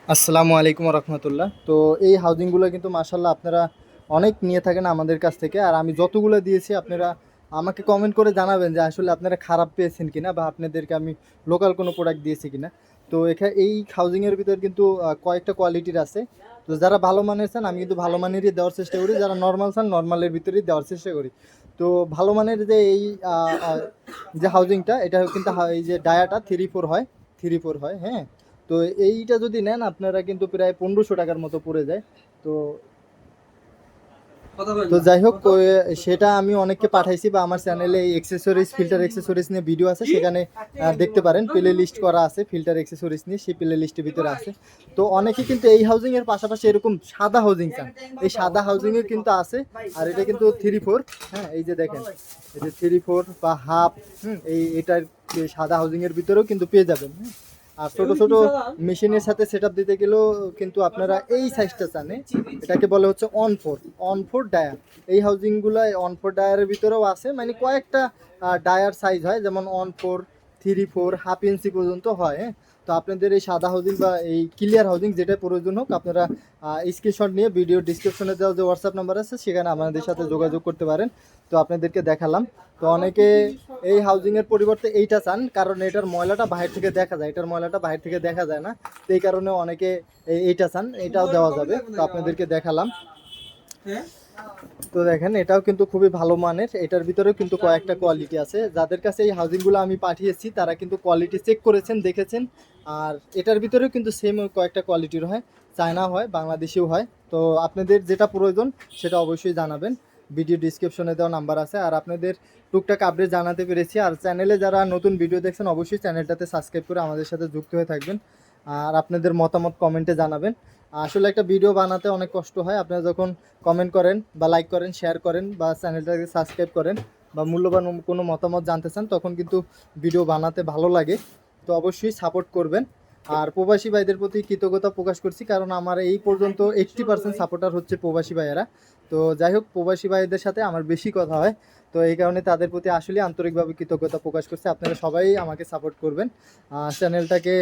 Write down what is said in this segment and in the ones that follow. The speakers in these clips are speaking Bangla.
আসসালামু আলাইকুম রহমতুল্লাহ। তো এই হাউজিংগুলো কিন্তু মাশাল্লাহ আপনারা অনেক নিয়ে থাকেন আমাদের কাছ থেকে, আর আমি যতগুলো দিয়েছি আপনারা আমাকে কমেন্ট করে জানাবেন যে আসলে আপনারা খারাপ পেয়েছেন কিনা বা আপনাদেরকে আমি লোকাল কোনো প্রোডাক্ট দিয়েছি কিনা। তো এখানে এই হাউজিংয়ের ভিতর কিন্তু কয়েকটা কোয়ালিটির আছে। তো যারা ভালো মানের চান আমি কিন্তু ভালো মানেরই দেওয়ার চেষ্টা করি, যারা নর্মাল চান নর্মালের ভিতরেই দেওয়ার চেষ্টা করি। তো ভালো মানের যে এই আহ, আহ, যে হাউজিংটা এটা কিন্তু এই যে ডায়াটা 3-4 হয়, 3-4 হয়, হ্যাঁ। তো এইটা যদি নেন আপনারা কিন্তু প্রায় 1500 টাকার মতো পড়ে যায়। তো তো যাই হোক সেটা আমি অনেককে পাঠাইছি বা আমার চ্যানেলে এই এক্সেসরিজ ফিল্টার এক্সেসরিজ নিয়ে ভিডিও আছে, সেখানে দেখতে পারেন, প্লে লিস্ট করা আছে ফিল্টার এক্সেসরিজ নিয়ে, সেই প্লে লিস্টের ভিতরে আছে। তো অনেকে কিন্তু এই হাউজিং এর পাশাপাশি এরকম সাদা হাউজিং চান, এই সাদা হাউজিং এর কিন্তু আছে। আর এটা কিন্তু 3-4, হ্যাঁ, এই যে দেখেন, এই যে 3-4 বা হাফ, এটার সাদা হাউজিং এর ভিতরেও কিন্তু পেয়ে যাবেন, হ্যাঁ। আর ছোট ছোট মেশিনের সাথে সেটআপ দিতে গেলেও কিন্তু আপনারা এই সাইজটা চানে, এটাকে বলে হচ্ছে অন ফোর ডায়ার। এই হাউজিংগুলো অন ফোর ডায়ারের ভিতরেও আছে, মানে কয়েকটা ডায়ার সাইজ হয়, যেমন 1/4, 3/4, হাফ ইঞ্চি পর্যন্ত হয়, হ্যাঁ। তো আপনাদের এই সাদা হাউজিং বা এই ক্লিয়ার হাউজিং যেটা প্রয়োজন হোক, আপনারা স্ক্রিনশট নিয়ে ভিডিও ডিসক্রিপশনে দেওয়া যে হোয়াটসঅ্যাপ নাম্বার আছে সেখানে আমাদের সাথে যোগাযোগ করতে পারেন। তো আপনাদেরকে দেখালাম। তো অনেকে এই হাউজিং এর পরিবর্তে এইটা চান, কারণ এটার ময়লাটা বাইরে থেকে দেখা যায়, এটার ময়লাটা বাইরে থেকে দেখা যায় না। তো এই কারণে অনেকে এইটা চান, এটাও দেওয়া যাবে। তো আপনাদেরকে দেখালাম। তো দেখেন এটাও কিন্তু খুবই ভালো মানের, এটার ভিতরেও কিন্তু কয়েকটা কোয়ালিটি আছে। যাদের কাছে এই হাউজিংগুলো আমি পাঠিয়েছি তারা কিন্তু কোয়ালিটি চেক করেছেন, দেখেছেন। আর এটার ভিতরেও কিন্তু সেম কয়েকটা কোয়ালিটির হয়, চায়না হয়, বাংলাদেশিও হয়। তো আপনাদের যেটা প্রয়োজন সেটা অবশ্যই জানাবেন, ভিডিও ডিসক্রিপশনে দেওয়া নাম্বার আছে। আর আপনাদের টুকটাক আপডেট জানাতে পেরেছি। আর চ্যানেলে যারা নতুন ভিডিও দেখছেন অবশ্যই চ্যানেলটাতে সাবস্ক্রাইব করে আমাদের সাথে যুক্ত হয়ে থাকবেন। আর আপনাদের মতামত কমেন্টে জানাবেন। আসলে একটা ভিডিও বানাতে অনেক কষ্ট হয়, আপনারা যখন কমেন্ট করেন বা লাইক করেন, শেয়ার করেন বা চ্যানেলটাকে সাবস্ক্রাইব করেন বা মূল্যবান কোনো মতামত জানতে চান, তখন কিন্তু ভিডিও বানাতে ভালো লাগে। তো অবশ্যই সাপোর্ট করবেন। আর প্রবাসী ভাইদের প্রতি কৃতজ্ঞতা প্রকাশ করছি, কারণ আমার এই পর্যন্ত 80% সাপোর্টার হচ্ছে প্রবাসী ভাইয়েরা। তো যাই হোক, প্রবাসী ভাইদের সাথে আমার বেশি কথা হয়। তো এই কারণে তাদের প্রতি আসলে আন্তরিকভাবে কৃতজ্ঞতা প্রকাশ করছি। আপনারা সবাই আমাকে সাপোর্ট করবেন। চ্যানেলটাকে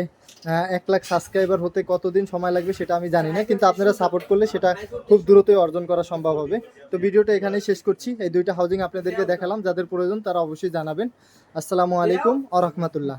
1 লাখ সাবস্ক্রাইবার হতে কতদিন সময় লাগবে সেটা আমি জানি না, কিন্তু আপনারা সাপোর্ট করলে সেটা খুব দ্রুতই অর্জন করা সম্ভব হবে। তো ভিডিওটা এখানেই শেষ করছি। এই দুইটা হাউজিং আপনাদেরকে দেখালাম, যাদের প্রয়োজন তারা অবশ্যই জানাবেন। আসসালামু আলাইকুম আ রহমতুল্লাহ।